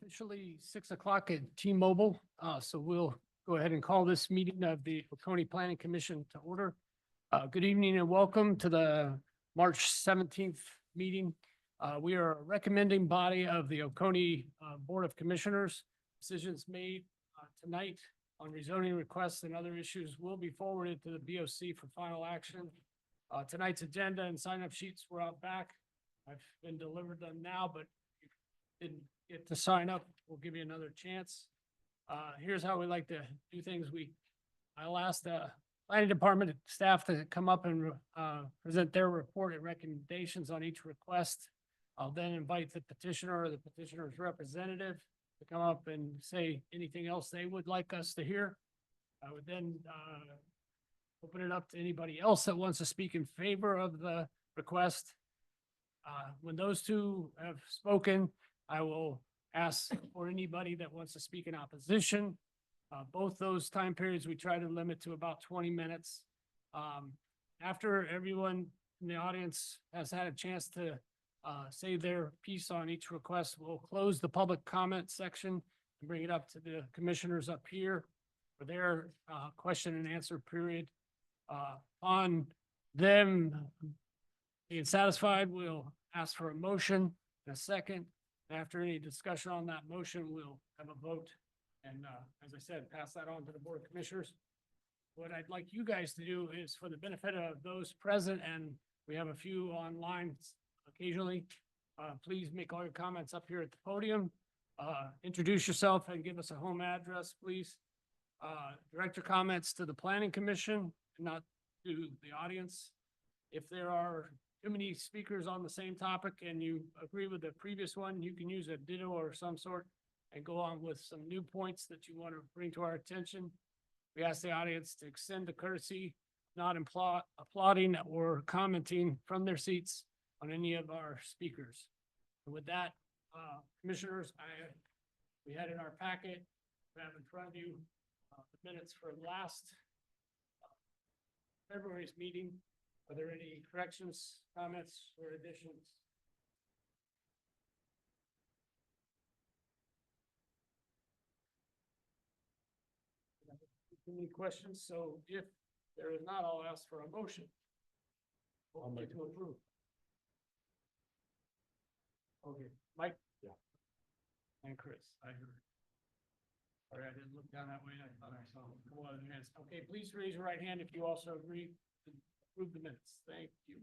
officially 6 o'clock at T-Mobile. So we'll go ahead and call this meeting of the Oconee Planning Commission to order. Good evening and welcome to the March 17th meeting. We are a recommending body of the Oconee Board of Commissioners. Decisions made tonight on rezoning requests and other issues will be forwarded to the BOC for final action. Tonight's agenda and sign-up sheets were out back. I've been delivered them now, but if you didn't get to sign up, we'll give you another chance. Here's how we like to do things. I'll ask the planning department staff to come up and present their report and recommendations on each request. I'll then invite the petitioner or the petitioner's representative to come up and say anything else they would like us to hear. I would then open it up to anybody else that wants to speak in favor of the request. When those two have spoken, I will ask for anybody that wants to speak in opposition. Both those time periods we try to limit to about 20 minutes. After everyone in the audience has had a chance to say their piece on each request, we'll close the public comment section and bring it up to the commissioners up here for their question and answer period. On them being satisfied, we'll ask for a motion and a second. After any discussion on that motion, we'll have a vote. And as I said, pass that on to the Board of Commissioners. What I'd like you guys to do is, for the benefit of those present, and we have a few online occasionally, please make all your comments up here at the podium. Introduce yourself and give us a home address, please. Direct your comments to the Planning Commission, not to the audience. If there are too many speakers on the same topic and you agree with the previous one, you can use a ditto or some sort and go on with some new points that you want to bring to our attention. We ask the audience to extend the courtesy, not applauding or commenting from their seats on any of our speakers. And with that, commissioners, we had in our packet, we have in front of you the minutes for last February's meeting. Are there any corrections, comments, or additions? Any questions? So if there is not, I'll ask for a motion. I'll make to approve. Okay, Mike? Yeah. And Chris, I heard. All right, I didn't look down that way. I thought I saw a couple other hands. Okay, please raise your right hand if you also agree to approve the minutes. Thank you.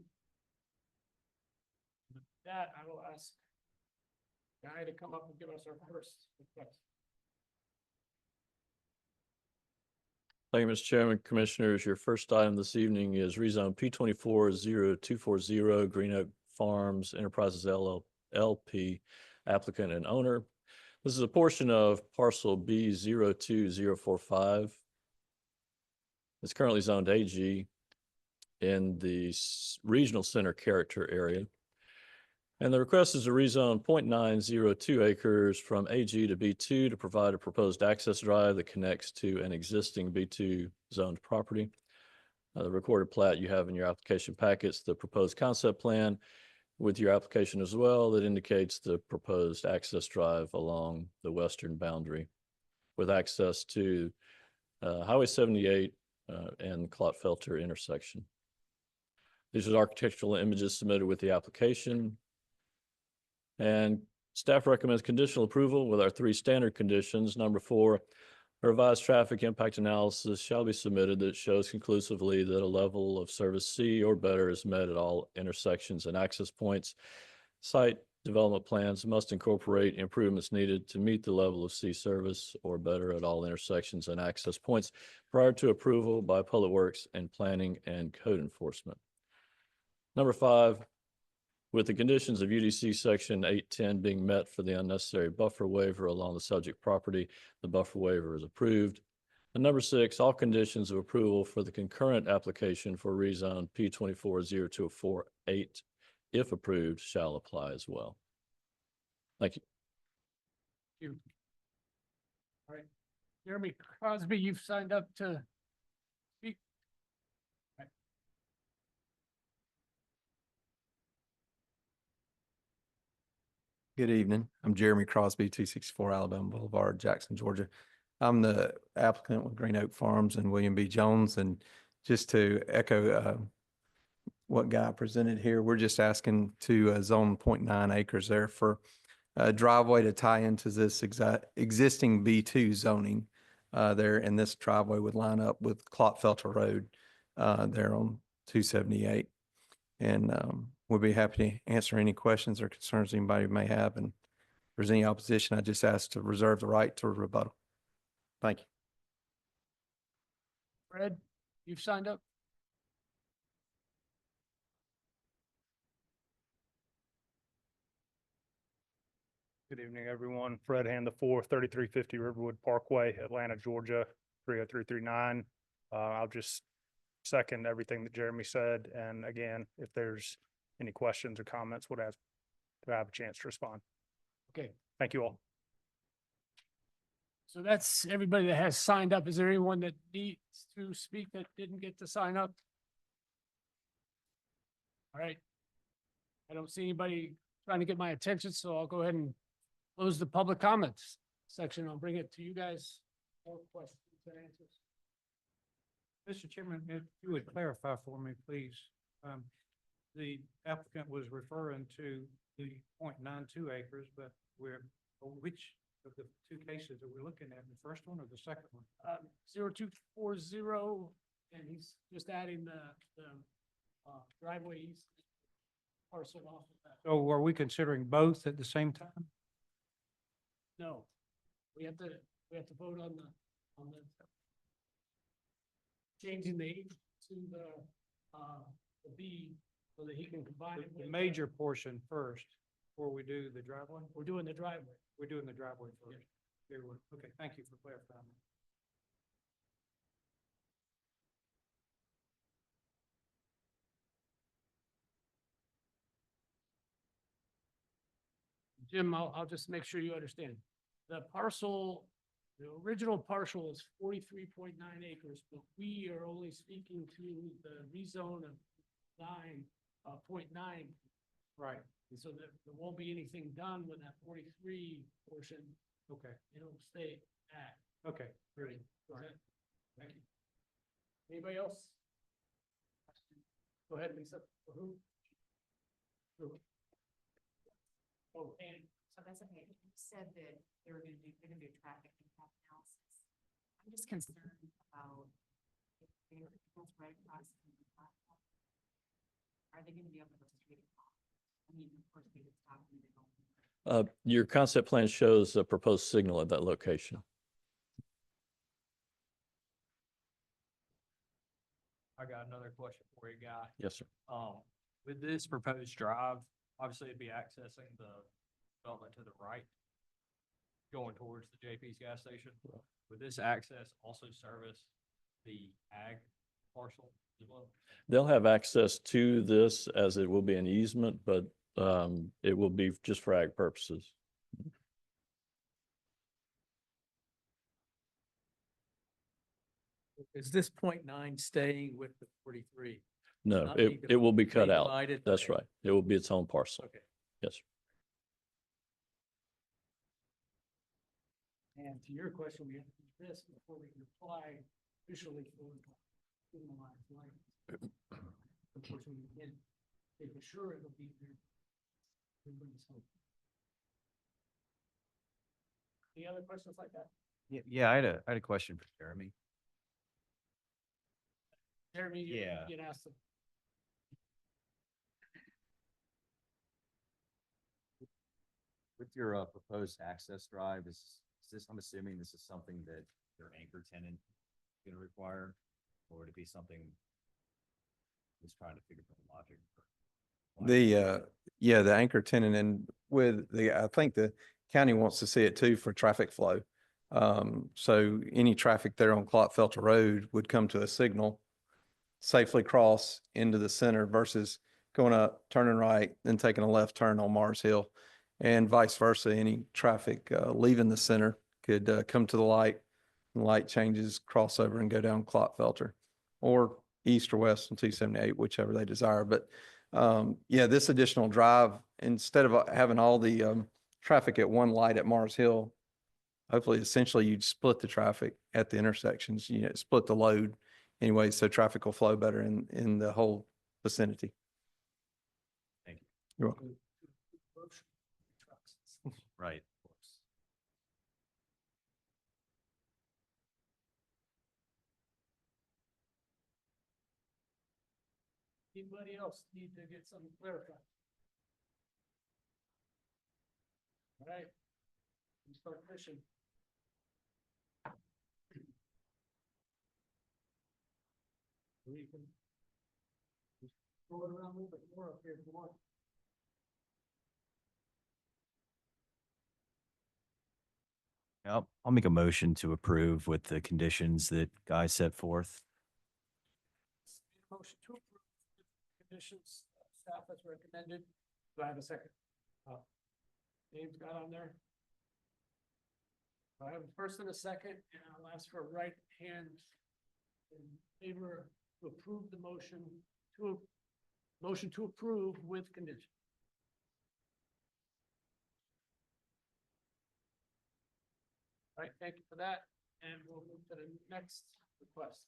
With that, I will ask Guy to come up and give us our first request. Thank you, Mr. Chairman, Commissioners. Your first item this evening is rezone P240240 Green Oak Farms Enterprises LLP, applicant and owner. This is a portion of parcel B02045. It's currently zoned AG in the regional center character area. And the request is to rezone 0.902 acres from AG to B2 to provide a proposed access drive that connects to an existing B2 zoned property. The recorded plat you have in your application packets, the proposed concept plan with your application as well that indicates the proposed access drive along the western boundary with access to Highway 78 and Clotfelter intersection. These are architectural images submitted with the application. And staff recommends conditional approval with our 3 standard conditions. Number 4, a revised traffic impact analysis shall be submitted that shows conclusively that a level of service C or better is met at all intersections and access points. Site development plans must incorporate improvements needed to meet the level of C service or better at all intersections and access points prior to approval by Public Works and Planning and Code Enforcement. Number 5, with the conditions of UDC section 810 being met for the unnecessary buffer waiver along the subject property, the buffer waiver is approved. And number 6, all conditions of approval for the concurrent application for rezone P240248, if approved, shall apply as well. Thank you. Thank you. All right, Jeremy Crosby, you've signed up to speak. Right. Good evening. I'm Jeremy Crosby, 264 Alabama Boulevard, Jackson, Georgia. I'm the applicant with Green Oak Farms and William B. Jones. And just to echo what Guy presented here, we're just asking to zone 0.9 acres there for a driveway to tie into this existing B2 zoning there. And this driveway would line up with Clotfelter Road there on 278. And we'll be happy to answer any questions or concerns anybody may have. And if there's any opposition, I just ask to reserve the right to rebuttal. Thank you. Fred, you've signed up? Good evening, everyone. Fred Hand IV, 3350 Riverwood Parkway, Atlanta, Georgia, 30339. I'll just second everything that Jeremy said. And again, if there's any questions or comments, would ask to have a chance to respond. Okay, Thank you all. so that's everybody that has signed up. Is there anyone that needs to speak that didn't get to sign up? All right. I don't see anybody trying to get my attention, so I'll go ahead and close the public comments section. I'll bring it to you guys for questions and answers. Mr. Chairman, if you would clarify for me, please. The applicant was referring to the 0.92 acres, but which of the two cases that we're looking at, the first one or the second one? 0240, and he's just adding the driveway east parcel off of that. So are we considering both at the same time? No, we have to vote on the changing the H to the B so that he can combine it The with. major portion first, before we do the driveway? We're doing the driveway. We're doing the driveway first. Very well. Okay, thank you for clarifying. Jim, I'll just make sure you understand. The parcel, the original parcel is 43.9 acres, but we are only speaking to the rezone of 9.9. Right, And so there won't be anything done with that 43 portion. okay, It'll stay at. okay. Great. Thank you. Anybody else? Go ahead, Lisa. For who? Oh, and So that's okay. You said that they're gonna do a traffic impact analysis. I'm just concerned about if they're both right across from the platform. Are they gonna be able to go straight across? I mean, of course, they could stop and they don't. Your concept plan shows a proposed signal at that location. I got another question for you, Guy. Yes, sir. With this proposed drive, obviously it'd be accessing the development to the right, going towards the JP's gas station. Would this access also service the ag parcel as well? They'll have access to this as it will be an easement, but it will be just for ag purposes. Is this 0.9 staying with the 43? No, Not it being will be cut out. redivided? That's Okay. right. It will be its own parcel. Okay. Yes, sir. And to your question, we have to do this before we can apply officially for criminalized license. Unfortunately, we can't say for sure it'll be there. Everybody's hope. Any other questions like that? Yeah, I had a question for Jeremy. Jeremy, you Yeah. can ask them. With your proposed access drive, is this, I'm assuming this is something that your anchor tenant is gonna require? Or would it be something? Just trying to figure out the logic. The anchor tenant and with I think the county wants to see it too for traffic flow. So any traffic there on Clotfelter Road would come to a signal, safely cross into the center versus going up, turning right, then taking a left turn on Mars Hill. And vice versa, any traffic leaving the center could come to the light, and light changes, cross over and go down Clotfelter, or east or west on 278, whichever they desire. But this additional drive, instead of having all the traffic at one light at Mars Hill. Hopefully, essentially, you'd split the traffic at the intersections, split the load anyway, so traffic will flow better in the whole vicinity. Thank you. You're welcome. Right. Of course. Anybody else need to get something clarified? All right. We start mission. We can just throw it around a little bit more up here if you want. I'll make a motion to approve with the conditions that Guy set forth. Motion to approve with conditions, staff has recommended. Do I have a second? Dave's got on there. I have a first and a second, and I'll ask for a right hand in favor to approve the motion to approve with condition. All right, thank you for that, and we'll move to the next request.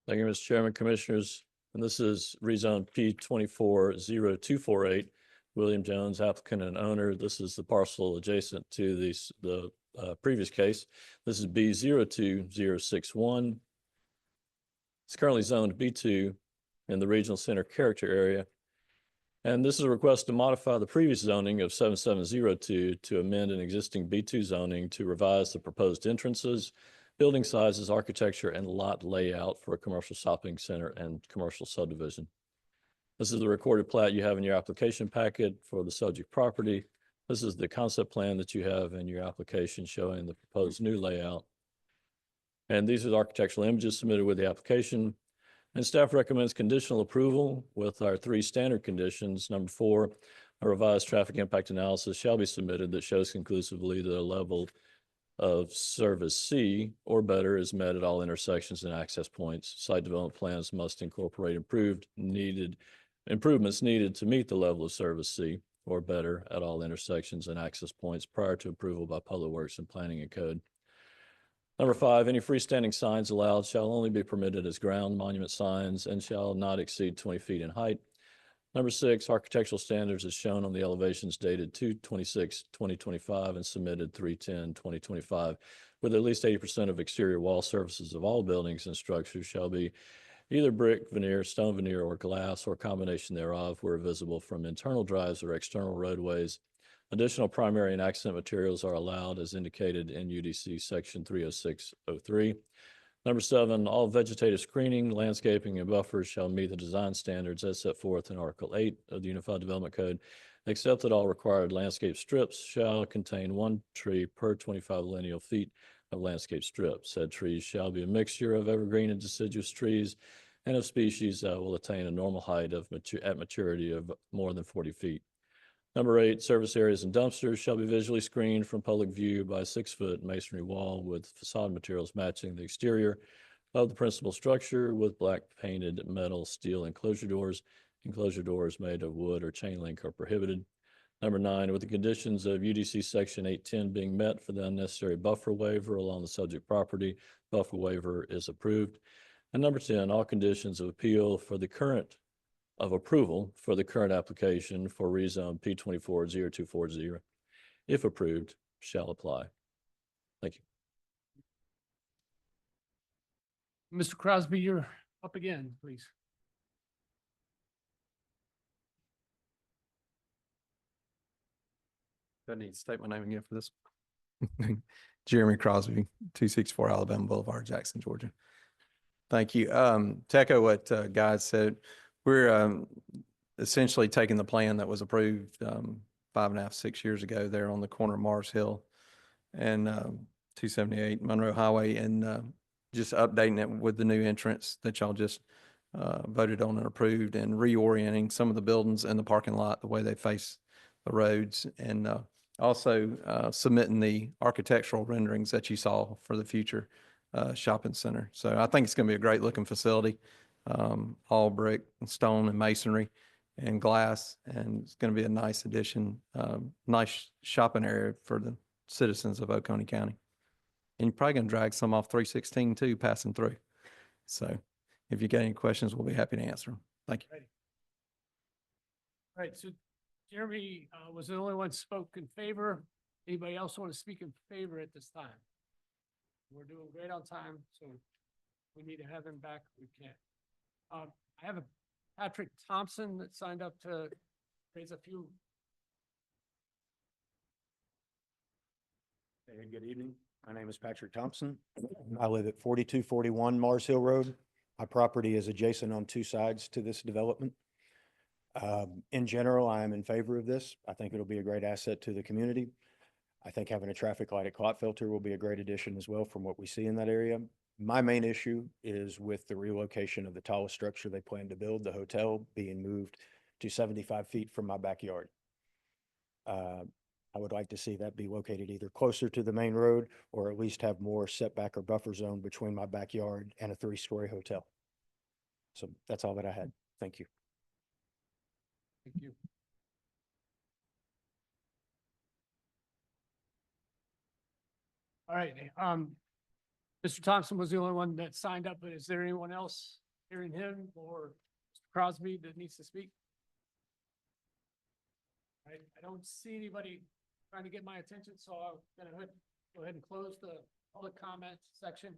Thank you, Mr. Chairman, Commissioners. And this is rezone P240248, William Jones, applicant and owner. This is the parcel adjacent to the previous case. This is B02061. It's currently zoned B2 in the regional center character area. And this is a request to modify the previous zoning of 7702 to amend an existing B2 zoning to revise the proposed entrances, building sizes, architecture, and lot layout for a commercial shopping center and commercial subdivision. This is the recorded plat you have in your application packet for the subject property. This is the concept plan that you have in your application showing the proposed new layout. And these are the architectural images submitted with the application. And staff recommends conditional approval with our 3 standard conditions. Number 4, a revised traffic impact analysis shall be submitted that shows conclusively that a level of service C or better is met at all intersections and access points. Site development plans must incorporate improvements needed to meet the level of service C or better at all intersections and access points prior to approval by Public Works and Planning and Code. Number 5, any freestanding signs allowed shall only be permitted as ground monument signs and shall not exceed 20 feet in height. Number 6, architectural standards as shown on the elevations dated 2/26/2025 and submitted 3/10/2025, with at least 80% of exterior wall surfaces of all buildings and structures shall be either brick, veneer, stone veneer, or glass, or combination thereof where visible from internal drives or external roadways. Additional primary and accent materials are allowed as indicated in UDC section 30603. Number 7, all vegetative screening, landscaping, and buffers shall meet the design standards as set forth in Article 8 of the Unified Development Code, except that all required landscape strips shall contain 1 tree per 25 lineal feet of landscape strips. Said trees shall be a mixture of evergreen and deciduous trees and of species that will attain a normal height at maturity of more than 40 feet. Number 8, service areas and dumpsters shall be visually screened from public view by a 6-foot masonry wall with facade materials matching the exterior of the principal structure with black painted metal steel enclosure doors. Enclosure doors made of wood or chain link are prohibited. Number 9, with the conditions of UDC section 810 being met for the unnecessary buffer waiver along the subject property, buffer waiver is approved. And number 10, all conditions of appeal for the current approval for the current application for rezone P240240, if approved, shall apply. Thank you. Mr. Crosby, you're up again, please. Do I need to state my name again for this? Jeremy Crosby, 264 Alabama Boulevard, Jackson, Georgia. Thank you. To echo what Guy said, we're essentially taking the plan that was approved 5.5, 6 years ago there on the corner of Mars Hill and 278 Monroe Highway, and just updating it with the new entrance that y'all just voted on and approved, and reorienting some of the buildings and the parking lot the way they face the roads, and also submitting the architectural renderings that you saw for the future shopping center. So I think it's going to be a great looking facility, all brick and stone and masonry. and glass, and it's going to be a nice addition, nice shopping area for the citizens of Oconee County. And you're probably going to drag some off 316 too, passing through. So if you got any questions, we'll be happy to answer them. Thank you. All right, so Jeremy was the only one spoke in favor. Anybody else want to speak in favor at this time? We're doing great on time, so we need to have him back. We can't. I have a Patrick Thompson that signed up to raise a few. Hey, good evening. My name is Patrick Thompson. I live at 4241 Mars Hill Road. My property is adjacent on two sides to this development. In general, I am in favor of this. I think it'll be a great asset to the community. I think having a traffic light at Clotfelter will be a great addition as well from what we see in that area. My main issue is with the relocation of the tallest structure they plan to build, the hotel, being moved to 75 feet from my backyard. I would like to see that be located either closer to the main road or at least have more setback or buffer zone between my backyard and a 3-story hotel. So that's all that I had. Thank you. Thank you. All right, Mr. Thompson was the only one that signed up, but is there anyone else hearing him or Mr. Crosby that needs to speak? I don't see anybody trying to get my attention, so I'm gonna go ahead and close the public comment section,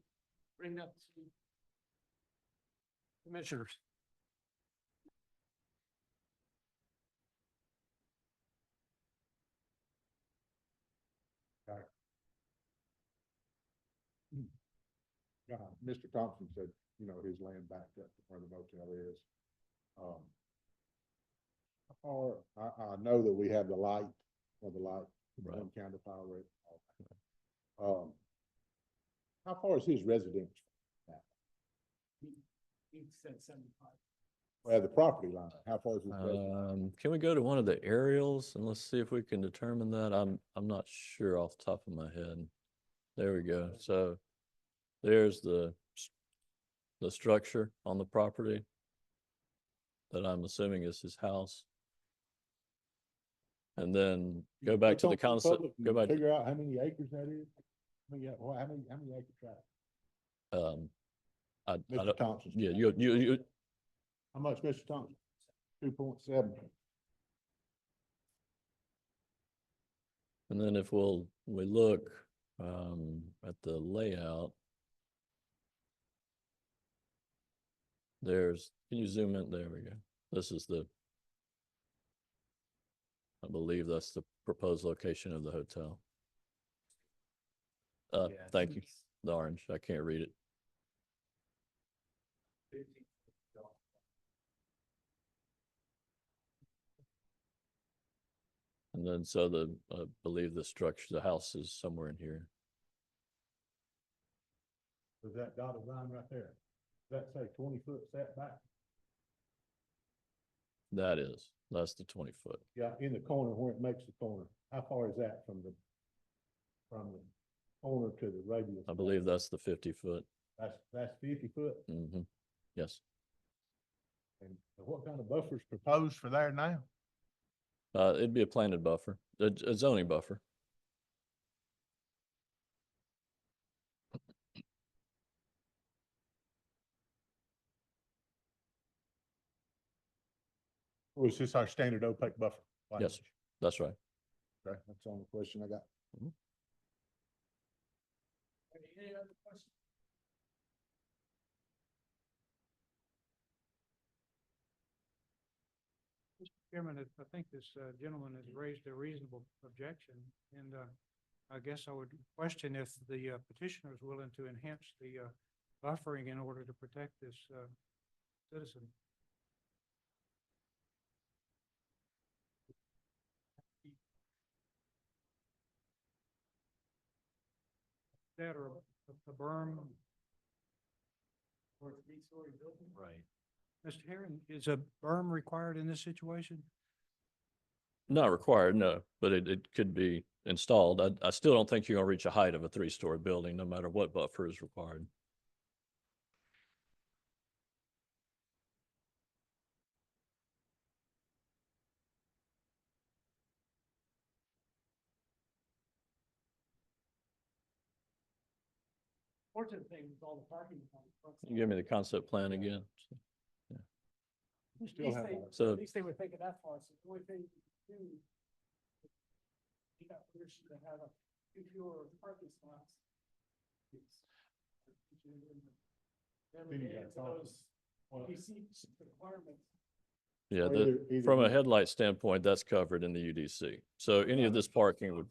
bring it up to commissioners. Mr. Thompson said, his land backed up to where the motel is. How far, I know that we have the light, Right. one county power rate. How far is his residence? He said 75. Well, the property line, how far is his residence? Can we go to one of the aerials and let's see if we can determine that? I'm not sure off the top of my head. There we go. So there's the structure on the property that I'm assuming is his house. And then go back to the concept, go back, Figure out how many acres that is? How many acre tract? I Mr. don't, Thompson. yeah, you, How much, Mr. Thompson? 2.7. and then if we look, at the layout, can you zoom in? There we go. This is I believe that's the proposed location of the hotel. Yeah. Thank you. The orange, I can't read it. And then so I believe the structure, the house is somewhere in here. Is that dotted line right there? Does that say 20-foot setback? That's the 20-foot. Yeah, in the corner where it makes the corner. How far is that from the corner to the radius? I believe that's the 50-foot. That's 50 foot. Mm-hmm. Yes. And what kind of buffer's proposed for there now? It'd be a planted buffer, a zoning buffer. Or is this our standard opaque buffer? Yes, that's right. Okay, that's the only question I got. Any other questions? Mr. Chairman, I think this gentleman has raised a reasonable objection, and I guess I would question if the petitioner is willing to enhance the buffering in order to protect this citizen. That or a berm or a 3-story building? Right. Mr. Herron, is a berm required in this situation? Not required, no, but it could be installed. I still don't think you're gonna reach a height of a 3-story building, no matter what buffer is required. fortunate thing with all the parking. on the front You give me the side. concept plan again. We At still least have, they- So- At least they were thinking that far, so the only thing you can do. You got permission to have a few fewer parking spots. Then we Then you get got into parking. those Well- DC requirements. Yeah, Well, either from a you- headlight standpoint, that's covered in the UDC. So any of this parking would,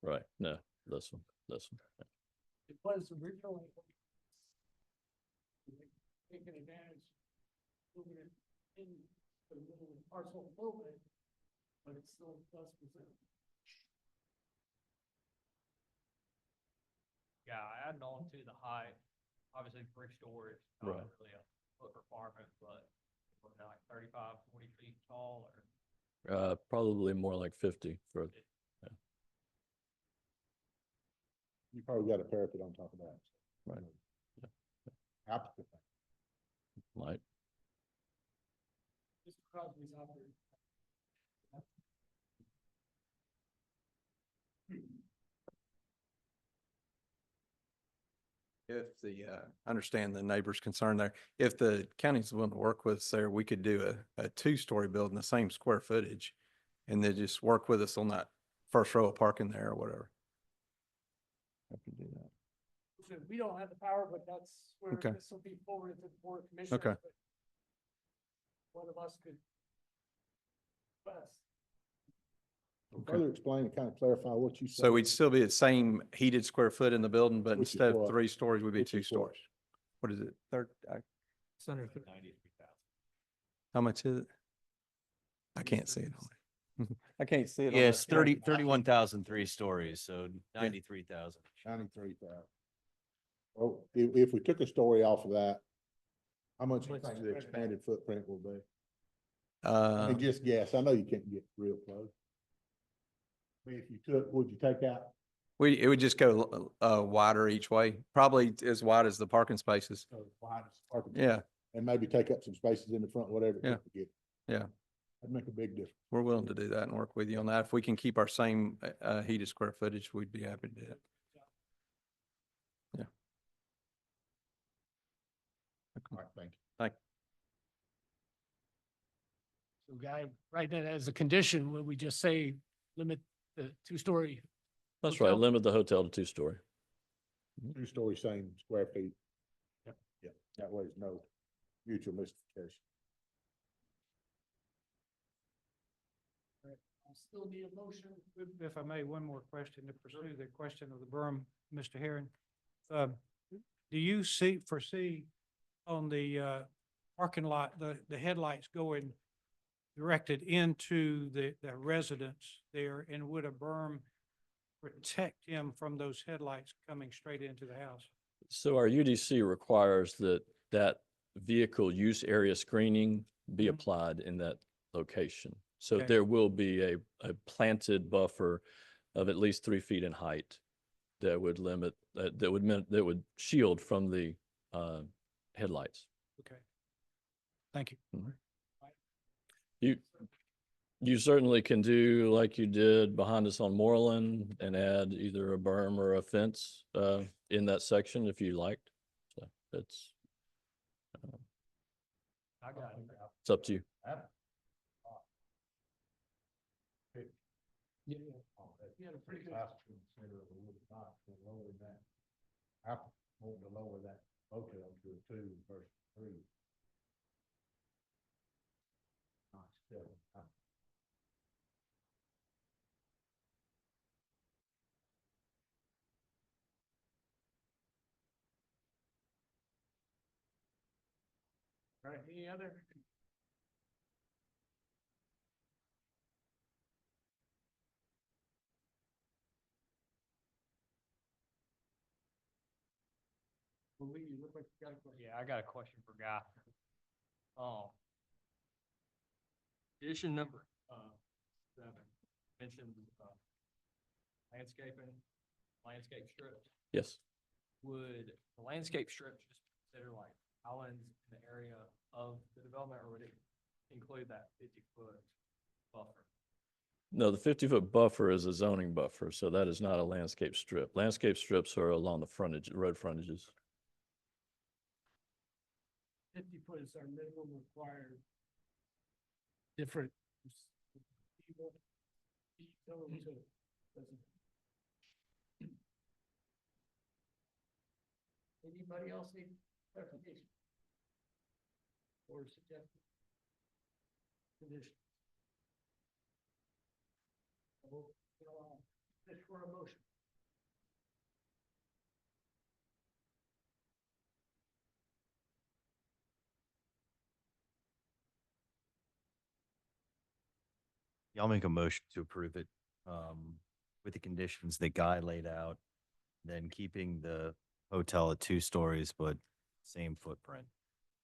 right, no, this one. It was originally. Taking advantage, moving it in the middle of the parcel a little bit, but it still does present. Yeah, adding on to the height, obviously brick storage, Right. not really a foot requirement, but we're like 35, 40 feet tall or. Probably more like 50 for, You probably got a parapet on top of that. Right. Applicant. might. Mr. Crosby's operating. If understand the neighbor's concern there, if the county's willing to work with us there, we could do a two-story building, the same square footage. And then just work with us on that first row of parking there or whatever. I can do that. So we don't have the power, but that's where Okay. this will be forwarded to the board of commissioners. Okay. but One of us could. Best. Further explain and kind of clarify what you said. So we'd still be the same heated square foot in the building, but Which is instead of what? 3 stories, we'd be Which 2 is what? stories. What is it? It's under, 93,000. How much is it? I can't see it. on it. I can't see it. on Yes, the- 31,000 3 stories, so 93,000. 93,000. Well, if we took a story off of that, how much you Let's think do the it. expanded footprint will be? I mean, just guess. I know you can't get real close. I mean, if you took, would you take out? it would just go wider each way, probably as wide as the parking spaces. Wide as parking? Yeah, And maybe take up some spaces in the front, whatever. it Yeah. took to get. Yeah. That'd make a big difference. we're willing to do that and work with you on that. If we can keep our same heated square footage, we'd be happy to do it. Yeah. All right, thank you. So guy, write that as a condition, would we just say limit the 2-story? That's right, Hotel? limit the hotel to 2-story. 2-story, same square feet. Yep. Yeah, that way there's no mutual mystification. I still need a motion. If I may, one more question to pursue the question of the berm, Mr. Herron. Do you foresee on the parking lot, the headlights going directed into the residence there, and would a berm protect him from those headlights coming straight into the house? So our UDC requires that vehicle use area screening be Mhm. applied in that location. So Okay. there will be a planted buffer of at least 3 feet in height that would limit, that would shield from the headlights. Okay. Thank you. You certainly can do like you did behind us on Moreland and add either a berm or a fence in that section if you liked. So it's I got it. it's up to you. Yeah. You had a pretty good. Lower that. I want to lower that hotel to a 2 versus 3. Still, All right, any other? Well, Lee, you look like you got a question. Yeah, I got a question for Guy. Condition number, 7 mentions, landscape strips. Yes. Would the landscape strips just consider like islands in the area of the development, or would it include that 50-foot buffer? No, the 50-foot buffer is a zoning buffer, so that is not a landscape strip. Landscape strips are along the frontage, road frontages. 50 foot is our minimum required. Different. Anybody else need clarification? Or suggestion? Condition? This for a motion. Y'all make a motion to approve it, with the conditions that Guy laid out, then keeping the hotel at 2 stories, but same footprint.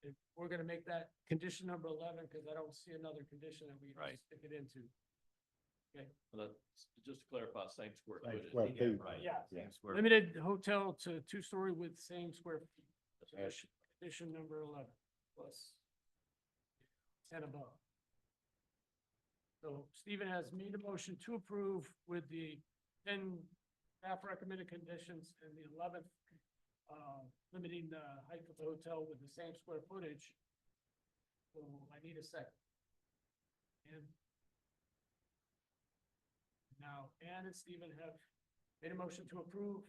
If we're gonna make that condition number 11, because I don't see another condition that we Right. stick it into. Just to clarify, same square Same footage. square feet. Right. Yeah. Same square. Limited hotel to 2-story with same square feet. So right. that's Condition number 11 plus 10 above. So Stephen has made a motion to approve with the 10 staff recommended conditions and the 11th limiting the height of the hotel with the same square footage. So I need a second. And now, Ann and Stephen have made a motion to approve.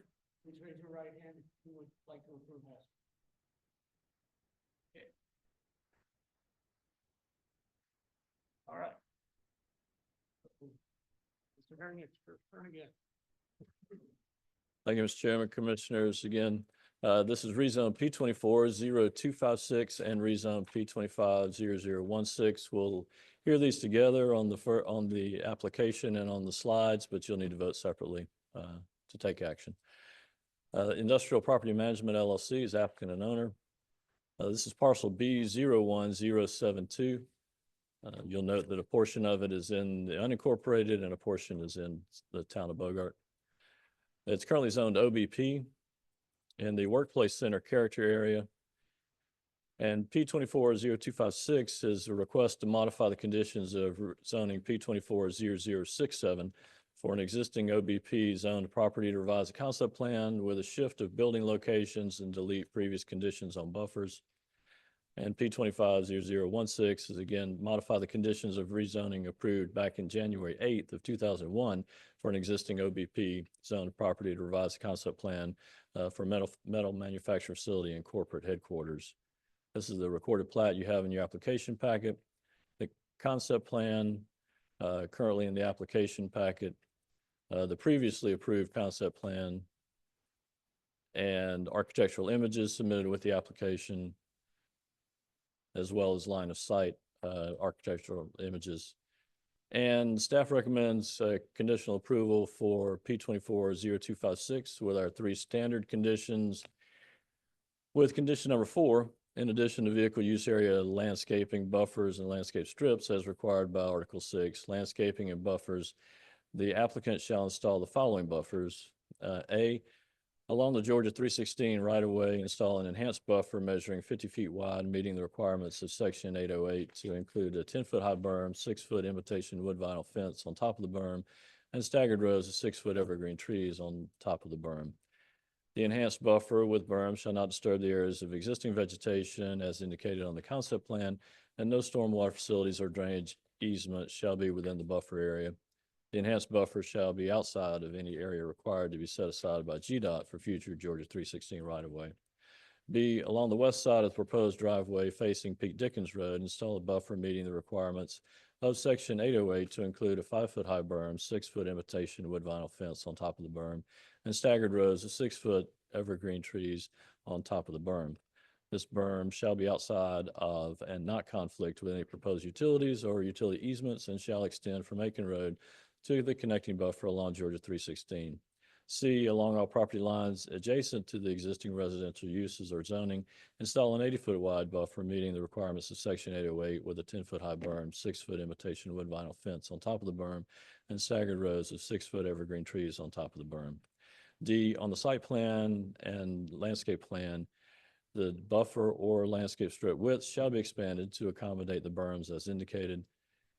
Please raise your right hand if you would like to approve that. Okay. All right. Mr. Herring, it's your turn again. Thank you, Mr. Chairman, Commissioners. Again, this is rezone P24-0256 and rezone P25-0016. We'll hear these together on the application and on the slides, but you'll need to vote separately to take action. Industrial Property Management LLC is applicant and owner. This is parcel B01072. You'll note that a portion of it is in the unincorporated and a portion is in the town of Bogart. It's currently zoned OBP in the Workplace Center character area. And P24-0256 is a request to modify the conditions of zoning P24-0067 for an existing OBP zoned property to revise a concept plan with a shift of building locations and delete previous conditions on buffers. And P25-0016 is again modify the conditions of rezoning approved back in January 8th of 2001 for an existing OBP zoned property to revise the concept plan for metal manufacturing facility and corporate headquarters. This is the recorded plat you have in your application packet. The concept plan currently in the application packet, the previously approved concept plan and architectural images submitted with the application, as well as line of sight architectural images. And staff recommends conditional approval for P24-0256 with our 3 standard conditions. With condition number 4, in addition to vehicle use area landscaping, buffers, and landscape strips as required by Article 6, landscaping and buffers, the applicant shall install the following buffers. A, along the Georgia 316 right-of-way, install an enhanced buffer measuring 50 feet wide, meeting the requirements of Section 808 to include a 10-foot high berm, 6-foot imitation wood vinyl fence on top of the berm, and staggered rows of 6-foot evergreen trees on top of the berm. The enhanced buffer with berm shall not disturb the areas of existing vegetation as indicated on the concept plan, and no stormwater facilities or drainage easements shall be within the buffer area. The enhanced buffer shall be outside of any area required to be set aside by GDOT for future Georgia 316 right-of-way. B, along the west side of the proposed driveway facing Pete Dickens Road, install a buffer meeting the requirements of Section 808 to include a 5-foot high berm, 6-foot imitation wood vinyl fence on top of the berm, and staggered rows of 6-foot evergreen trees on top of the berm. This berm shall be outside of and not conflict with any proposed utilities or utility easements and shall extend from Aiken Road to the connecting buffer along Georgia 316. C, along all property lines adjacent to the existing residential uses or zoning, install an 80-foot wide buffer meeting the requirements of Section 808 with a 10-foot high berm, 6-foot imitation wood vinyl fence on top of the berm, and staggered rows of 6-foot evergreen trees on top of the berm. D, on the site plan and landscape plan, the buffer or landscape strip width shall be expanded to accommodate the berms as indicated.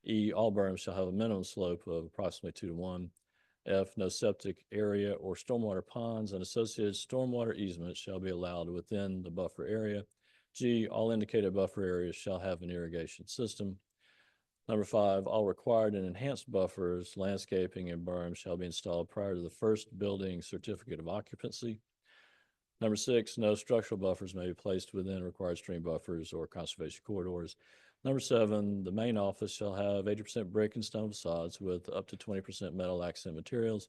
E, all berms shall have a minimum slope of approximately 2 to 1. F, no septic area or stormwater ponds and associated stormwater easements shall be allowed within the buffer area. G, all indicated buffer areas shall have an irrigation system. Number 5, all required and enhanced buffers, landscaping, and berms shall be installed prior to the first building certificate of occupancy. Number 6, no structural buffers may be placed within required stream buffers or conservation corridors. Number 7, the main office shall have 80% brick and stone facades with up to 20% metal accent materials.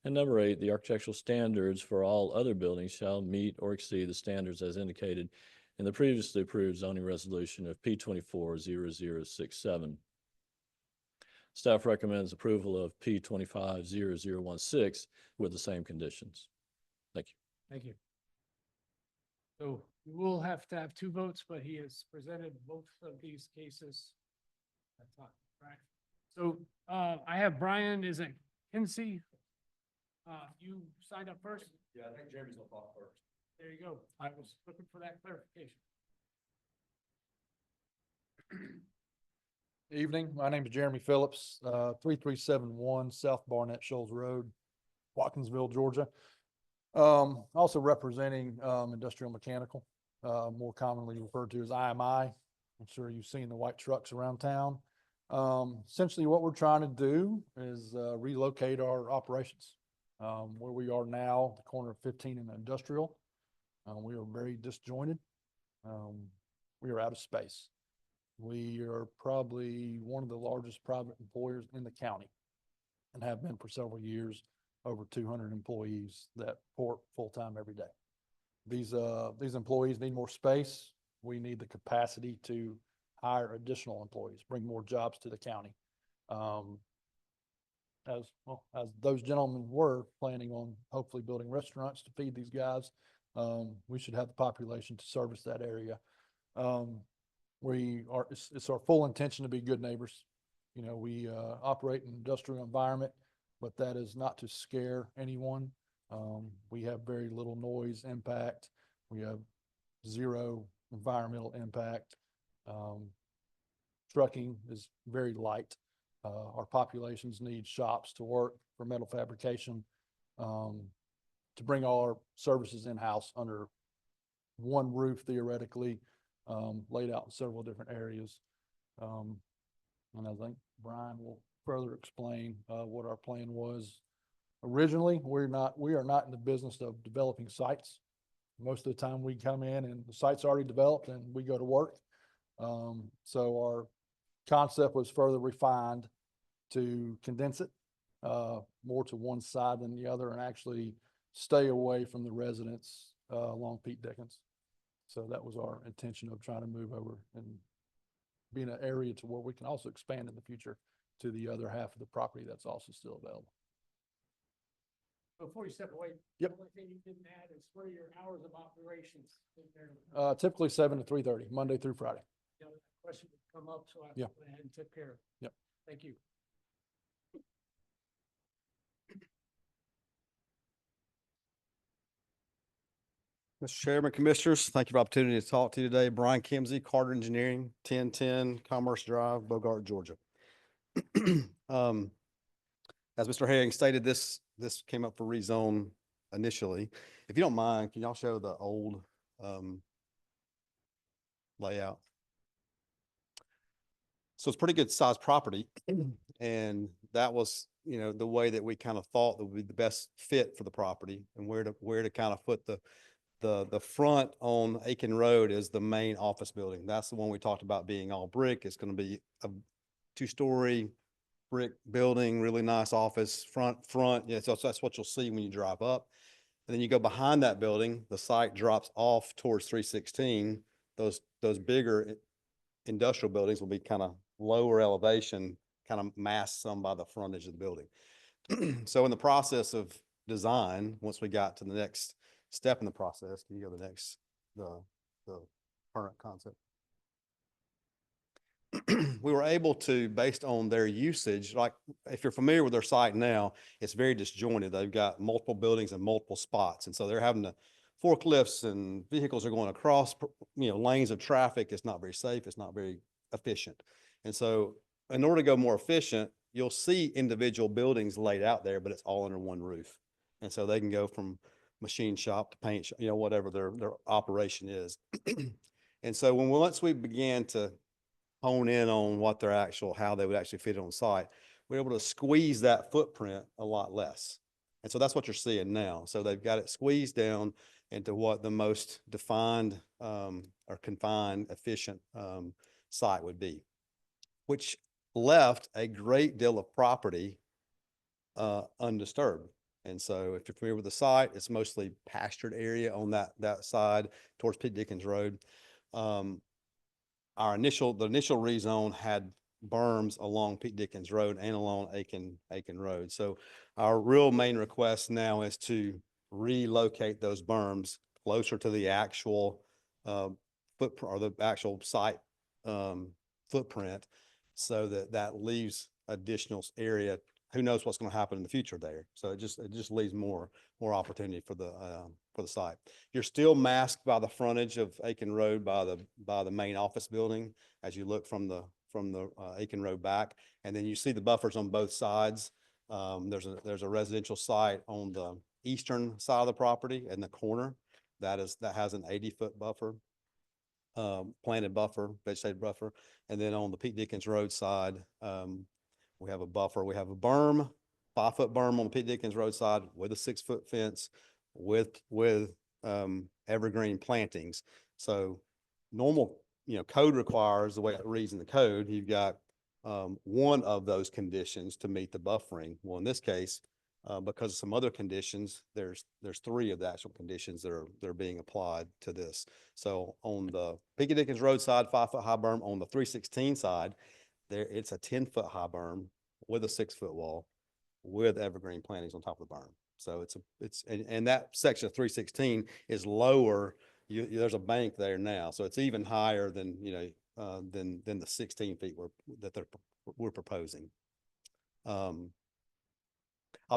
And number 8, the architectural standards for all other buildings shall meet or exceed the standards as indicated in the previously approved zoning resolution of P240067. Staff recommends approval of P250016 with the same conditions. Thank you. Thank you. So we will have to have 2 votes, but he has presented both of these cases. That's not right. So I have Brian, is it Kinsey? You signed up first? Yeah, I think Jeremy's gonna talk first. There you go. I was looking for that clarification. Evening, my name is Jeremy Phillips, 3371 South Barnett Shoals Road, Watkinsville, Georgia. Also representing, Industrial Mechanical, more commonly referred to as IMI. I'm sure you've seen the white trucks around town. Essentially what we're trying to do is, relocate our operations. Where we are now, the corner of 15 and Industrial, we are very disjointed. We are out of space. We are probably one of the largest private employers in the county and have been for several years, over 200 employees that report full-time every day. These employees need more space. We need the capacity to hire additional employees, bring more jobs to the county. As those gentlemen were planning on hopefully building restaurants to feed these guys, we should have the population to service that area. It's our full intention to be good neighbors. You know, we operate in an industrial environment, but that is not to scare anyone. We have very little noise impact. We have zero environmental impact. Trucking is very light. Our populations need shops to work for metal fabrication, to bring all our services in-house under one roof theoretically, laid out in several different areas. And I think Brian will further explain what our plan was. Originally, we are not in the business of developing sites. Most of the time we come in and the site's already developed and we go to work. So our concept was further refined to condense it more to one side than the other and actually stay away from the residents along Pete Dickens. So that was our intention of trying to move over and be in an area to where we can also expand in the future to the other half of the property that's also still available. Before you step away. Yep. The only thing you didn't add is what are your hours of operations? in there? Typically 7 to 3:30, Monday through Friday. You know, that question would come up, so I Yeah. went ahead and took care of it. Yep. Thank you. Mr. Chairman, Commissioners, thank you for the opportunity to talk to you today. Brian Kimsey, Carter Engineering, 1010 Commerce Drive, Bogart, Georgia. As Mr. Herring stated, this came up for rezone initially. If you don't mind, can y'all show the old layout? So it's pretty good sized property. And that was, you know, the way that we kind of thought that would be the best fit for the property and where to kind of put the front on Aiken Road is the main office building. That's the one we talked about being all brick. It's going to be a 2-story brick building, really nice office front. Yeah, so that's what you'll see when you drive up. And then you go behind that building, the site drops off towards 316. Those bigger industrial buildings will be kind of lower elevation, kind of masked some by the frontage of the building. So in the process of design, once we got to the next step in the process, can you go to the next, the current concept? We were able to, based on their usage, like if you're familiar with their site now, it's very disjointed. They've got multiple buildings and multiple spots. And so they're having to forklifts and vehicles are going across, lanes of traffic. It's not very safe. It's not very efficient. And so in order to go more efficient, you'll see individual buildings laid out there, but it's all under one roof. And so they can go from machine shop to paint, you know, whatever their operation is. And so once we began to hone in on what their actual, how they would actually fit on site, we're able to squeeze that footprint a lot less. And so that's what you're seeing now. So they've got it squeezed down into what the most defined or confined, efficient site would be, which left a great deal of property undisturbed. And so if you're familiar with the site, it's mostly pastured area on that side towards Pete Dickens Road. The initial rezone had berms along Pete Dickens Road and along Aiken Road. So our real main request now is to relocate those berms closer to the actual footprint or the actual site footprint, so that leaves additional area. Who knows what's going to happen in the future there? So it just leaves more opportunity for the site. You're still masked by the frontage of Aiken Road by the main office building as you look from the Aiken Road back, and then you see the buffers on both sides. There's a residential site on the eastern side of the property in the corner that has an 80-foot buffer, planted buffer, vegetated buffer, and then on the Pete Dickens Road side, we have a buffer. We have a berm, 5-foot berm on the Pete Dickens Road side with a 6-foot fence with evergreen plantings. So normal, code requires, the way it reads in the code, you've got one of those conditions to meet the buffering. Well, in this case, because of some other conditions, there's 3 of the actual conditions that are being applied to this. So on the Pete Dickens Road side, 5-foot high berm. On the 316 side, it's a 10-foot high berm with a 6-foot wall with evergreen plantings on top of the berm. So and that section of 316 is lower. There's a bank there now, so it's even higher than than the 16 feet we're proposing. I'll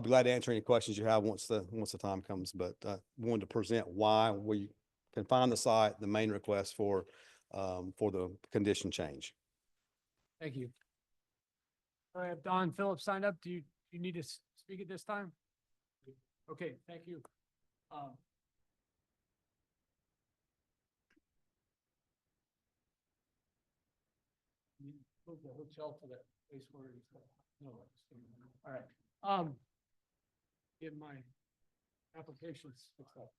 be glad to answer any questions you have once the time comes, but wanted to present why we confine the site, the main request for the condition change. Thank you. I have Don Phillips signed up. Do you need to speak at this time? Okay, thank you. You Move the hotel to that place where it's, no, all right. Get my applications fixed up.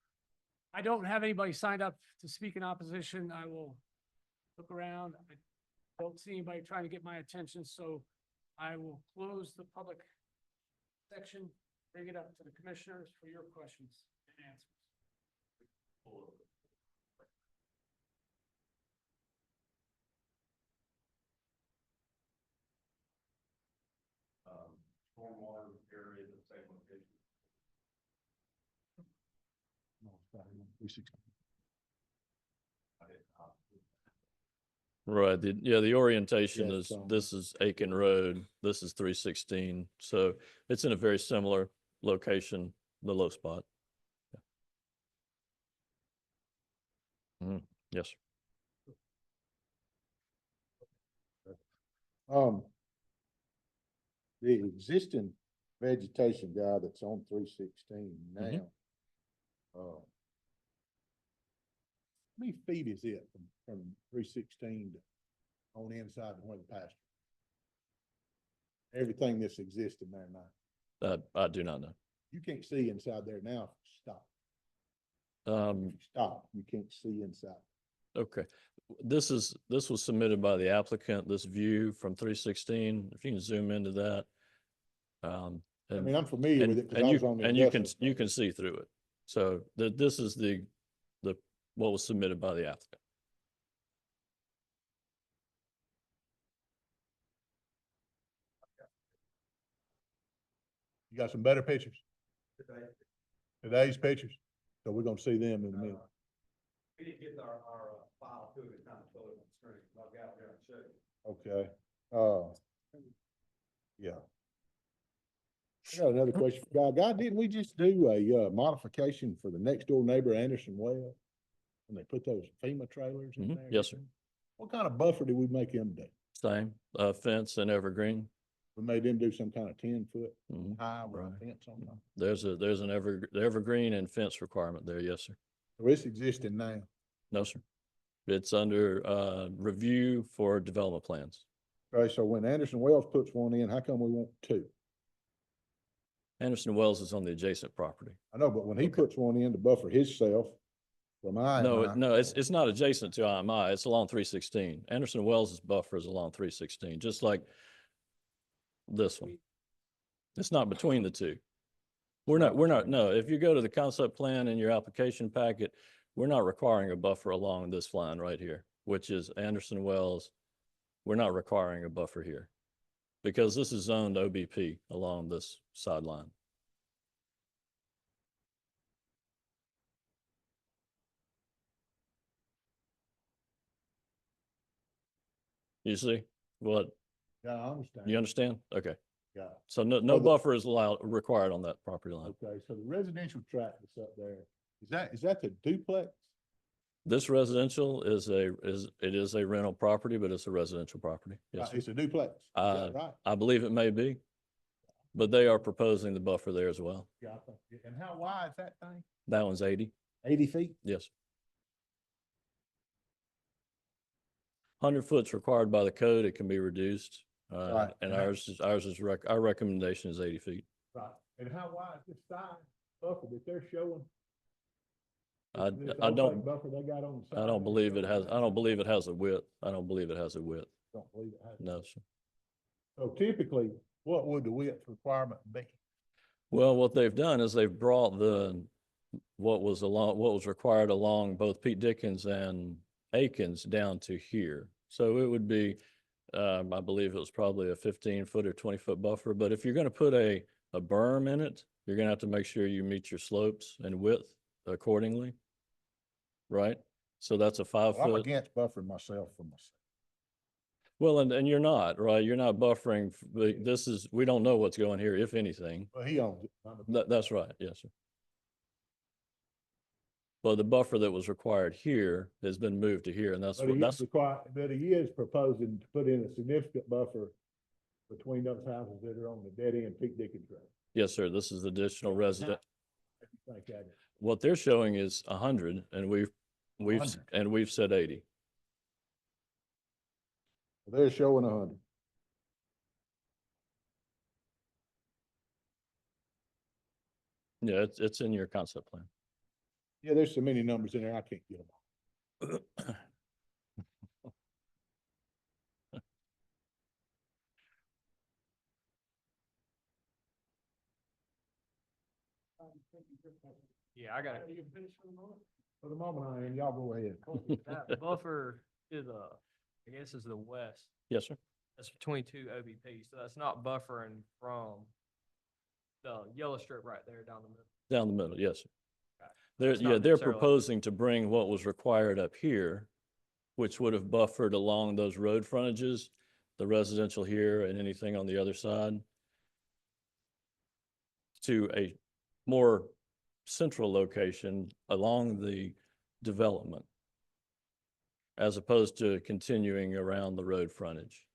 I don't have anybody signed up to speak in opposition. I will look around. I don't see anybody trying to get my attention, so I will close the public section, bring it up to the commissioners for your questions and answers. Stormwater area, the same location. Right, the orientation Yes, is, this is Aiken Road, this is 316, so it's in a very similar location, the low spot. Yes, The existing vegetation guy that's on 316 now. How many feet is it from 316 to on the inside of where the pasture? Everything that's existing there now. I do not know. You can't see inside there now. Stop. Um, Stop. You can't see inside. okay, this was submitted by the applicant, this view from 316, if you can zoom into that. I And, mean, I'm familiar with it because I was on the. and you industrial can see through it. So this is the what was submitted by the applicant. You got some better pictures? Today's pictures? So we're gonna see them in a minute. We didn't get our file to it, time to show it on the screen. I'll get out there and show you. Okay, yeah. I got another question for Guy. Didn't we just do a modification for the next door neighbor Anderson Well? When they put those FEMA trailers in there? Yes, sir. What kind of buffer did we make him do? Same, fence and evergreen. We made them do some kind of 10-foot Mhm. high with a Right. fence on them. There's an evergreen and fence requirement there, yes, sir. So it's existing now. No, sir. It's under, review for development plans. Okay, so when Anderson Wells puts one in, how come we want two? Anderson Wells is on the adjacent property. I know, but when he puts one in to buffer himself from IMI. No, it's not adjacent to IMI. It's along 316. Anderson Wells' buffer is along 316, just like this one. It's not between the two. We're not, no, if you go to the concept plan in your application packet, we're not requiring a buffer along this line right here, which is Anderson Wells. We're not requiring a buffer here because this is zoned OBP along this sideline. You see what, Yeah, I understand. you understand? Okay. Yeah. So no So the- buffer is required on that property line. Okay, so the residential tract that's up there, is that the duplex? This residential is a rental property, but it's a residential property. Yes, sir. It's a duplex. Is Uh, that right? I believe it may be, but they are proposing the buffer there as well. Yeah, I think, and how wide is that thing? That one's 80. 80 feet? Yes. 100 foot's required by the code. It can be reduced. Right. And And our recommendation is 80 feet. Right. And how wide is this side buffer that they're showing? I This don't, opaque Buffer they got on the side. I don't believe it has a width. I don't believe it has a width. Don't believe it has. No, sir. So typically, what would the width requirement be? Well, what they've done is they've brought what was required along both Pete Dickens and Akins down to here. So it would be, I believe it was probably a 15-foot or 20-foot buffer. But if you're going to put a berm in it, you're going to have to make sure you meet your slopes and width accordingly. Right? So that's a 5 Well, I'm foot. against buffering myself for myself. Well, and you're not, right? You're not buffering. We don't know what's going here, if anything. Well, he owns it. That's right. Yes, sir. Well, the buffer that was required here has been moved to here, and that's But he is proposing to put in a significant buffer between those houses that are on the dead end Pete Dickens Road. yes, sir. This is additional resident. What do you think that is? What they're showing is 100, and we've 100. said 80. They're showing 100. Yeah, it's in your concept plan. Yeah, there's so many numbers in there, I can't get them all. Yeah, I got it. For the moment, I am. Y'all go ahead. That buffer to the, I guess is the west. Yes, sir. That's between two OBP, so that's not buffering from the yellow strip right there down the middle. Down the middle. Yes, sir. It's not They're necessarily- proposing to bring what was required up here, which would have buffered along those road frontages, the residential here and anything on the other side, to a more central location along the development, as opposed to continuing around the road frontage.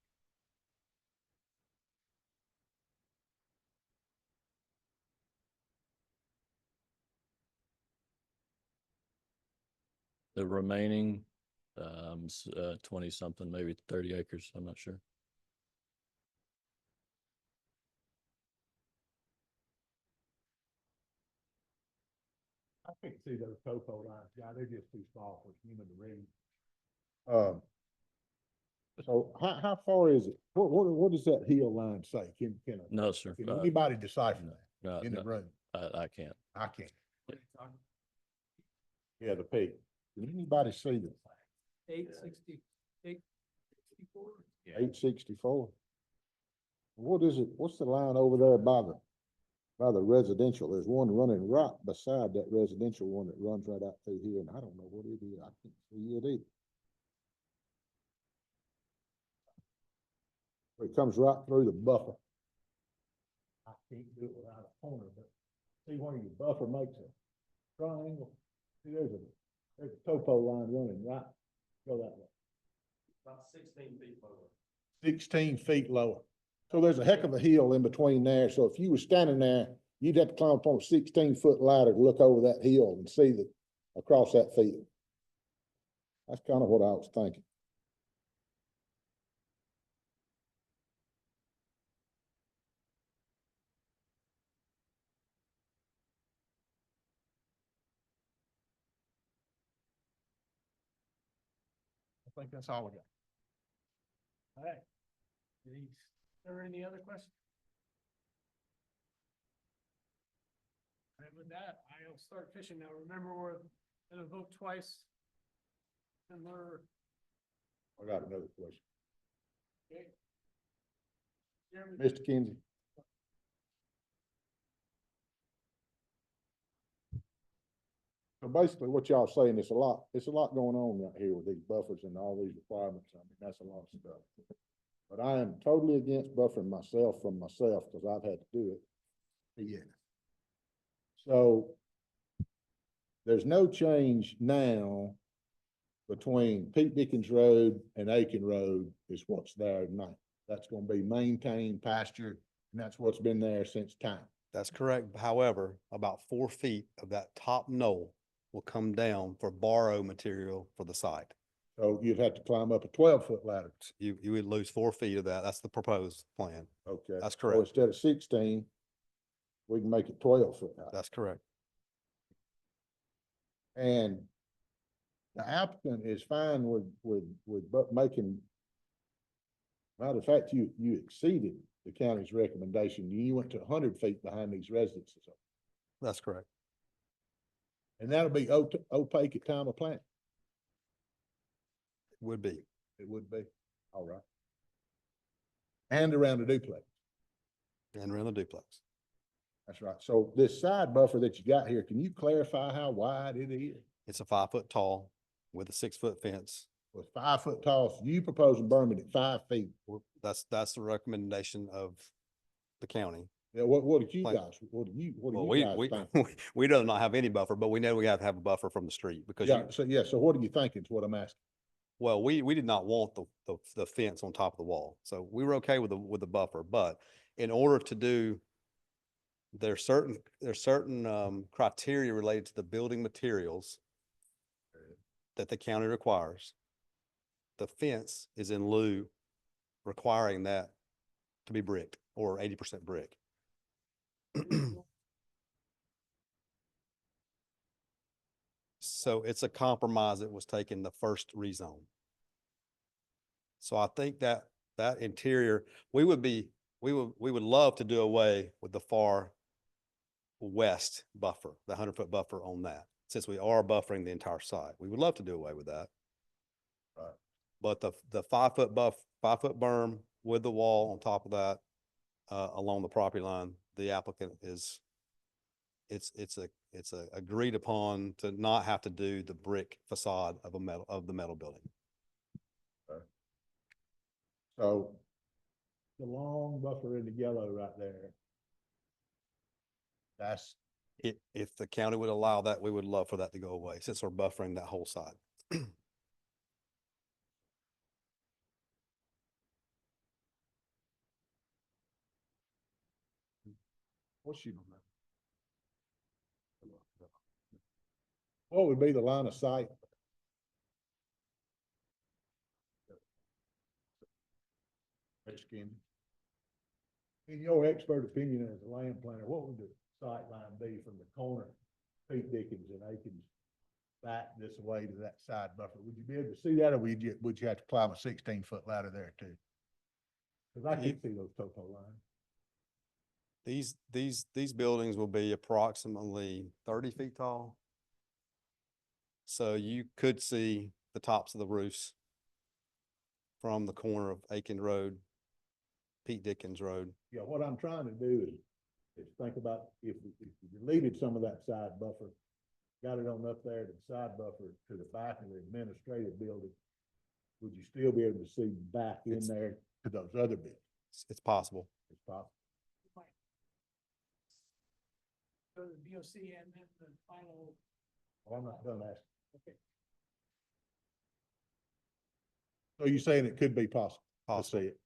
The remaining, 20 something, maybe 30 acres, I'm not sure. I can't see those topo lines, guy. They're just too small for human to read. So how far is it? What does that hill line say? Can No, sir. can anybody decipher that No, in the no, room? I can't. I can't. Yeah, the peak. Can anybody see the 864. 864? What is it? What's the line over there by the residential? There's one running right beside that residential one that runs right out through here, and I don't know what it is. I can't see it either. It comes right through the buffer. I can't do it without a pointer, but see where your buffer makes a triangle? See, there's a topo line running right, go that way. About 16 feet forward. 16 feet lower. So there's a heck of a hill in between there. So if you were standing there, you'd have to climb up on a 16-foot ladder to look over that hill and see across that field. That's kind of what I was thinking. I think that's all I got. All right. Any other questions? And with that, I'll start fishing now. Remember, we're gonna vote twice. And we're, I got another question. okay. Jeremy, Mr. Kinsey. So basically what y'all saying, it's a lot going on right here with these buffers and all these requirements. I mean, that's a lot of stuff. But I am totally against buffering myself from myself because I've had to do it. Yeah. So there's no change now between Pete Dickens Road and Aiken Road is what's there tonight. That's gonna be maintained pasture, and that's what's been there since time. That's correct. However, about 4 feet of that top knoll will come down for borrow material for the site. So you'd have to climb up a 12-foot ladder. You would lose 4 feet of that. That's the proposed plan. Okay. That's So correct. instead of 16, we can make it 12-foot high. That's correct. And the applicant is fine with making, matter of fact, you exceeded the county's recommendation. You went to 100 feet behind these residences. That's correct. And that'll be opaque at time of plant. Would be. It would be. All right. And around the duplex. And around the duplex. That's right. So this side buffer that you got here, can you clarify how wide it is? It's a 5 foot tall with a 6 foot fence. Well, 5 foot tall. So you propose berming at 5 feet. That's the recommendation of the county. Yeah, what did you Like- guys, what do you Well, guys think? we'd rather not have any buffer, but we know we have to have a buffer from the street because Yeah, so what are you thinking is what I'm asking? well, we did not want the fence on top of the wall. So we were okay with the buffer, but in order to do, there's certain criteria related to the building materials that the county requires. The fence is in lieu requiring that to be bricked or 80% brick. So it's a compromise that was taken the first rezone. So I think that interior, we would love to do away with the far west buffer, the 100-foot buffer on that, since we are buffering the entire site. We would love to do away with that. Right. But the 5 foot 5 foot berm with the wall on top of that, along the property line, the applicant is, it's agreed upon to not have to do the brick facade of the metal building. So the long buffer in the yellow right there. That's, If the county would allow that, we would love for that to go away since we're buffering that whole side. what's she on that? What would be the line of sight? In your expert opinion as a land planner, what would the sight line be from the corner, Pete Dickens and Akins back this way to that side buffer? Would you be able to see that, or would you have to climb a 16-foot ladder there too? Cause I can't see those topo lines. These buildings will be approximately 30 feet tall. So you could see the tops of the roofs from the corner of Aiken Road, Pete Dickens Road. Yeah, what I'm trying to do is think about if you deleted some of that side buffer, got it on up there to the side buffer to the back of the administrative building, would you still be able to see back in there to those other buildings? It's possible. It's possible. Go to the DOC and then the final. Well, I'm not done asking. Okay. So you're saying it could be possible to see it?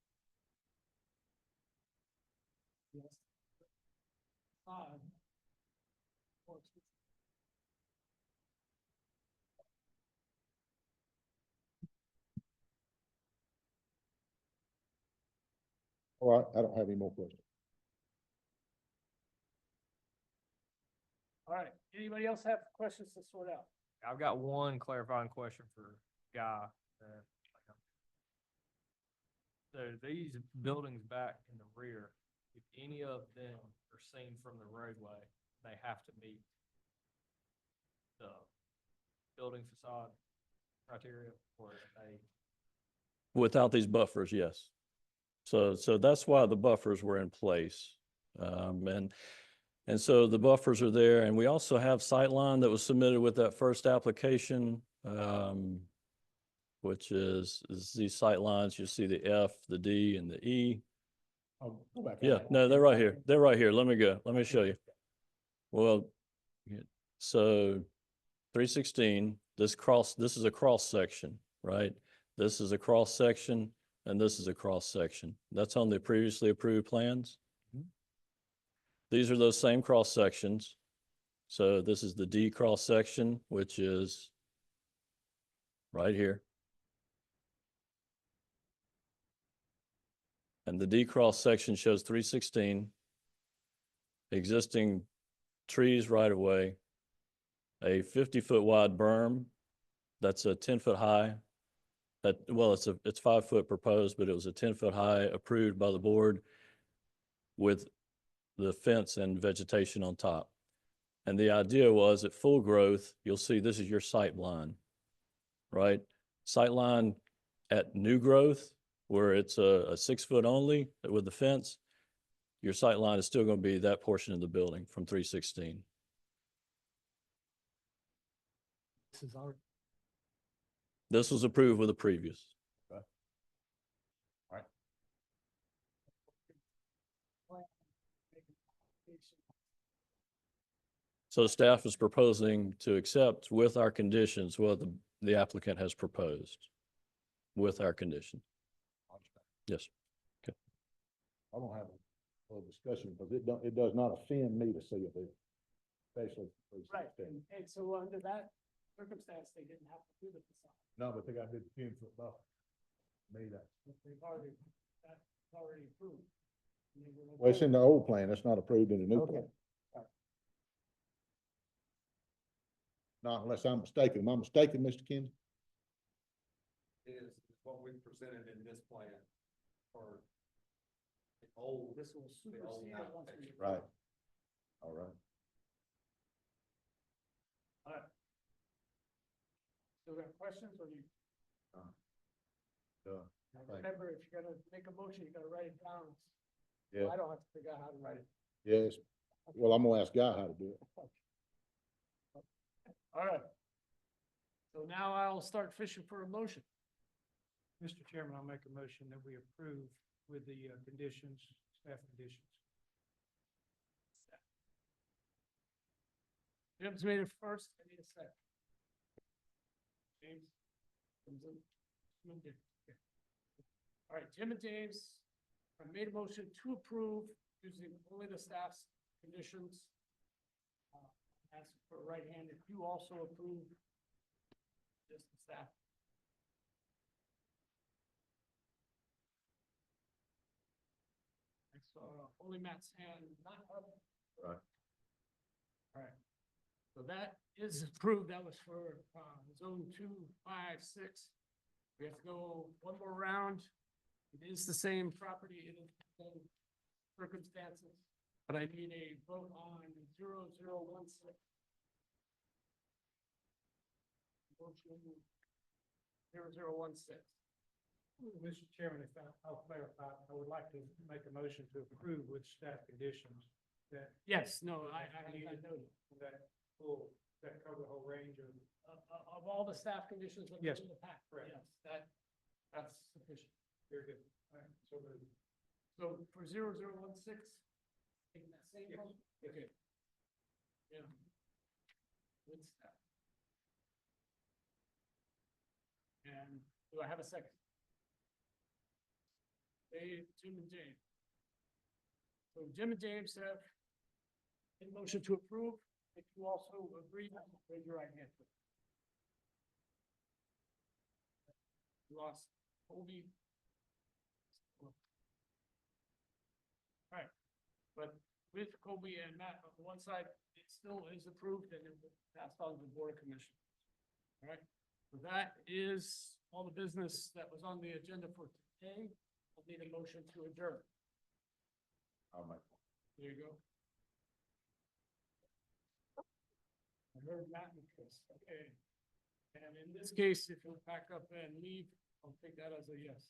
facade. All right, I don't have any more questions. All right, anybody else have questions to sort out? I've got one clarifying question for Guy. So these buildings back in the rear, if any of them are seen from the roadway, they have to meet the building facade criteria, or they, Without these buffers, yes. So that's why the buffers were in place. And so the buffers are there, and we also have sightline that was submitted with that first application, which is these sightlines. You see the F, the D, and the E. Yeah, no, they're right here. They're right here. Let me show you. Well, so 316, this is a cross section, right? This is a cross section, and this is a cross section. That's on the previously approved plans. These are those same cross sections. So this is the D cross section, which is right here. And the D cross section shows 316, existing trees right away, a 50-foot wide berm that's a 10-foot high. It's 5 foot proposed, but it was a 10-foot high approved by the board with the fence and vegetation on top. And the idea was at full growth, you'll see this is your sight line, right? Sight line at new growth, where it's a 6 foot only with the fence, your sight line is still going to be that portion of the building from 316. This is our. This was approved with a previous. So staff is proposing to accept with our conditions what the applicant has proposed with our condition. Yes. Okay. I don't have a discussion because it does not offend me to see it there, especially. Right, and so under that circumstance, they didn't have to do the facade. No, but they got to do the 10-foot buffer. Made that. That's already approved. And they were Well, it's in the old plan. It's not approved in the new Okay. plan. Not unless I'm mistaken. Am I mistaken, Mr. Kinsey? Is what we presented in this plan for the old. This will supersede it once we. Right. All right. All right. Still got questions or you? Remember, if you're gonna make a motion, you gotta write it down. Yeah. I don't have to figure out how to write it. Yes. Well, I'm gonna ask Guy how to do it. All right. So now I'll start fishing for a motion. Mr. Chairman, I'll make a motion that we approve with the conditions, staff conditions. Jim's made it first. I need a second. James. comes in. Jim did. Okay. All right, Jim and James, I made a motion to approve using only the staff's conditions. Ask for a right hand if you also approve just the staff. I saw only Matt's hand, not up. Right. All right. So that is approved. That was for zone 2, 5, 6. We have to go one more round. It is the same property, it is the same circumstances, but I need a vote on 0016. Motion 0016. Mr. Chairman, if I'll clarify, I would like to make a motion to approve with staff conditions that. Yes, no, I Needed noted. that cover the whole range of. Of all the staff conditions that Yes. are in the pack. Correct. Yes, that's sufficient. Very good. All right, so moved. So for 0016, taking that same Yes. vote? Okay. Yeah. Good stuff. And do I have a second? Dave, Jim and James. So Jim and James have In motion to approve, if you also agree, raise your right hand. Ross, Colby. All right, but with Colby and Matt on the one side, it still is approved and it will pass on to the Board of Commissioners. All right, so that is all the business that was on the agenda for today. I'll need a motion to adjourn. There you go. I heard Matt and Chris, okay. And in this case, if you'll pack up and leave, I'll take that as a yes.